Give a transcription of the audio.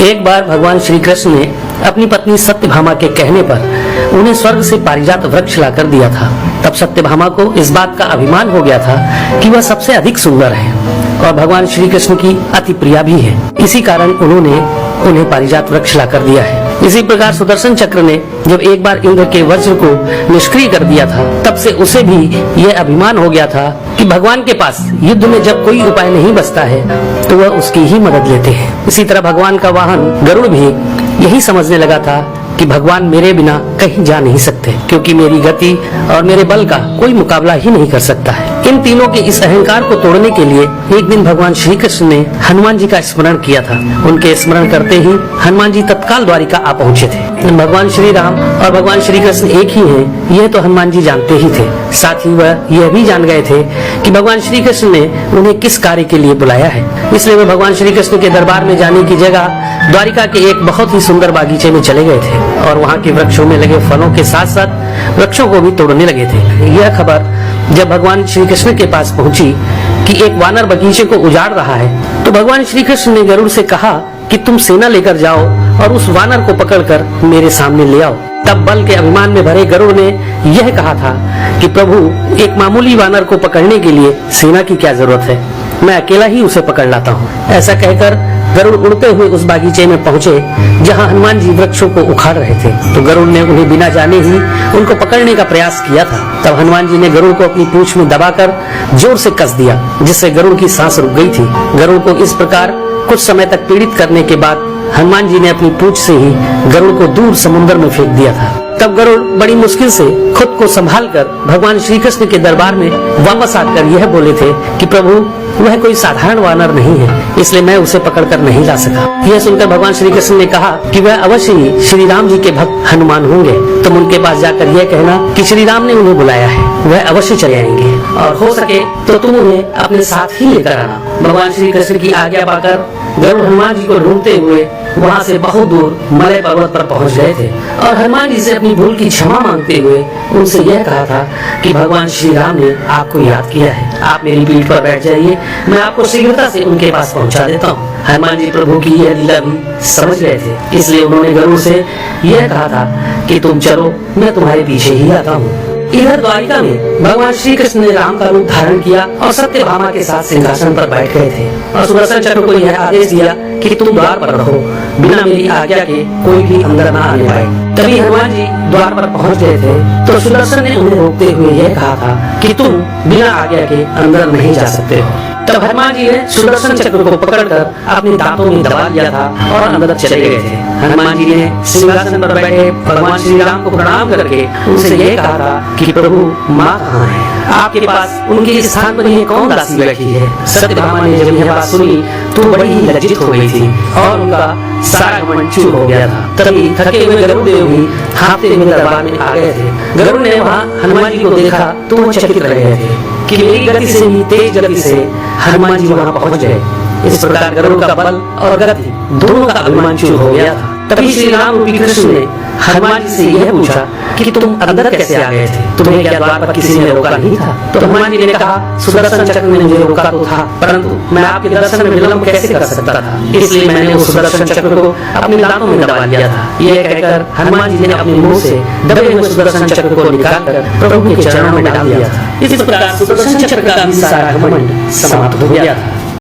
एक बार भगवान श्री कृष्ण ने अपनी पत्नी सत्यभामा के कहने पर उन्हें स्वर्ग से पारिजात वृक्ष लाकर दिया था। तब सत्यभामा को इस बात का अभिमान हो गया था कि वह सबसे अधिक सुंदर है और भगवान श्री कृष्ण की अति प्रिया भी है। इसी कारण उन्होंने उन्हें पारिजात वृक्ष लाकर दिया है। इसी प्रकार सुदर्शन चक्र ने जब एक बार इंद्र के वज्र को निष्क्रिय कर दिया था, तब से उसे भी यह अभिमान हो गया था कि भगवान के पास युद्ध में जब कोई उपाय नहीं बचता है तो वह उसकी ही मदद लेते हैं। इसी तरह भगवान का वाहन गरुड़ भी यही समझने लगा था कि भगवान मेरे बिना कहीं जा नहीं सकते, क्योंकि मेरी गति और मेरे बल का कोई मुकाबला ही नहीं कर सकता है। इन तीनों के इस अहंकार को तोड़ने के लिए एक दिन भगवान श्री कृष्ण ने हनुमान जी का स्मरण किया था। उनके स्मरण करते ही हनुमान जी तत्काल द्वारिका आ पहुँचे थे। भगवान श्री राम और भगवान श्री कृष्ण एक ही हैं, यह तो हनुमान जी जानते ही थे। साथ ही वह यह भी जान गए थे कि भगवान श्री कृष्ण ने उन्हें किस कार्य के लिए बुलाया है। इसलिए वे भगवान श्री कृष्ण के दरबार में जाने की जगह द्वारिका के एक बहुत ही सुंदर बागीचे में चले गए थे और वहाँ के वृक्षों में लगे फलों के साथ साथ वृक्षों को भी तोड़ने लगे थे। यह खबर जब भगवान श्री कृष्ण के पास पहुंची कि एक वानर बगीचे को उजाड़ रहा है, तो भगवान श्री कृष्ण ने गरुड़ से कहा कि तुम सेना लेकर जाओ और उस वानर को पकड़कर मेरे सामने ले आओ। तब बल के अभिमान में भरे गरुड़ ने यह कहा था कि प्रभु, एक मामूली वानर को पकड़ने के लिए सेना की क्या जरूरत है, मैं अकेला ही उसे पकड़ लाता हूँ। ऐसा कहकर गरुड़ उड़ते हुए उस बागीचे में पहुंचे जहां हनुमान जी वृक्षों को उखाड़ रहे थे। तो गरुड़ ने उन्हें बिना जाने ही उनको पकड़ने का प्रयास किया था। तब हनुमान जी ने गरुड़ को अपनी पूंछ में दबाकर जोर से कस दिया, जिससे गरुड़ की सांस रुक गई थी। गरुड़ को इस प्रकार कुछ समय तक पीड़ित करने के बाद हनुमान जी ने अपनी पूंछ से ही गरुड़ को दूर समुद्र में फेंक दिया था। तब गरुड़ बड़ी मुश्किल से खुद को संभालकर भगवान श्री कृष्ण के दरबार में वापस आकर यह बोले थे कि प्रभु, वह कोई साधारण वानर नहीं है, इसलिए मैं उसे पकड़कर नहीं ला सका। यह सुनकर भगवान श्री कृष्ण ने कहा कि वह अवश्य ही श्री राम जी के भक्त हनुमान होंगे। तुम उनके पास जाकर यह कहना कि श्री राम ने उन्हें बुलाया है, वह अवश्य चले आएंगे और हो सके तो तुम उन्हें अपने साथ ही लेकर आना। भगवान श्री कृष्ण की आज्ञा पाकर गरुड़ हनुमान जी को ढूंढते हुए वहाँ से बहुत दूर मलय पर्वत पर पहुँच गए थे और हनुमान जी से अपनी भूल की क्षमा मांगते हुए उनसे यह कहा था कि भगवान श्री राम ने आपको याद किया है, आप मेरी पीठ पर बैठ जाइए, मैं आपको शीघ्रता से उनके पास पहुंचा देता हूँ। हनुमान जी प्रभु की यह लीला भी समझ गए थे, इसलिए उन्होंने गरुड़ से यह कहा था कि तुम चलो, मैं तुम्हारे पीछे ही आता हूँ। इधर द्वारिका में भगवान श्री कृष्ण ने राम का रूप धारण किया और सत्यभामा के साथ सिंहासन पर बैठ गए थे और सुदर्शन चक्र को यह आदेश दिया कि तुम द्वार पर रहो, बिना मेरी आज्ञा के कोई भी अंदर न आने पाए। तभी हनुमान जी द्वार पर पहुंच गए थे तो सुदर्शन ने उन्हें रोकते हुए यह कहा था कि तुम बिना आज्ञा के अंदर नहीं जा सकते हो। तब हनुमान जी ने सुदर्शन चक्र को पकड़कर अपने दांतों में दबा लिया था और अंदर चले गए थे। हनुमान जी ने सिंहासन पर बैठे भगवान श्री राम को प्रणाम करके उनसे यह कहा था कि प्रभु, माँ कहाँ है? आपके पास उनके स्थान पर यह कौन दासी बैठी है? सत्यभामा ने जब यह बात सुनी तो बड़ी ही लज्जित हो गई थी और उनका सारा घमंड चूर हो गया था। तभी थके हुए गरुड़ देव भी हाँफते हुए दरबार में आ गए थे। गरुड़ ने वहाँ हनुमान जी को देखा तो वो चकित रह गए थे कि मेरी गति से ही तेज गति से हनुमान जी वहाँ पहुँच गए। इस प्रकार गरुड़ का बल और गति दोनों का अभिमान चूर हो गया था। तभी श्री राम रूपी कृष्ण ने हनुमान जी से यह पूछा कि तुम अंदर कैसे आ गए थे? तुम्हें क्या द्वार पर किसी ने रोका नहीं था? तो हनुमान जी ने कहा, सुदर्शन चक्र ने मुझे रोका तो था, परंतु मैं आपके दर्शन में विलंब कैसे कर सकता था, इसलिए मैंने उस सुदर्शन चक्र को अपने दांतों में दबा लिया था। यह कहकर हनुमान जी ने अपने मुंह से दबे हुए सुदर्शन चक्र को निकालकर प्रभु के चरणों में डाल दिया था। इस प्रकार सुदर्शन चक्र का सारा घमंड समाप्त हो गया था।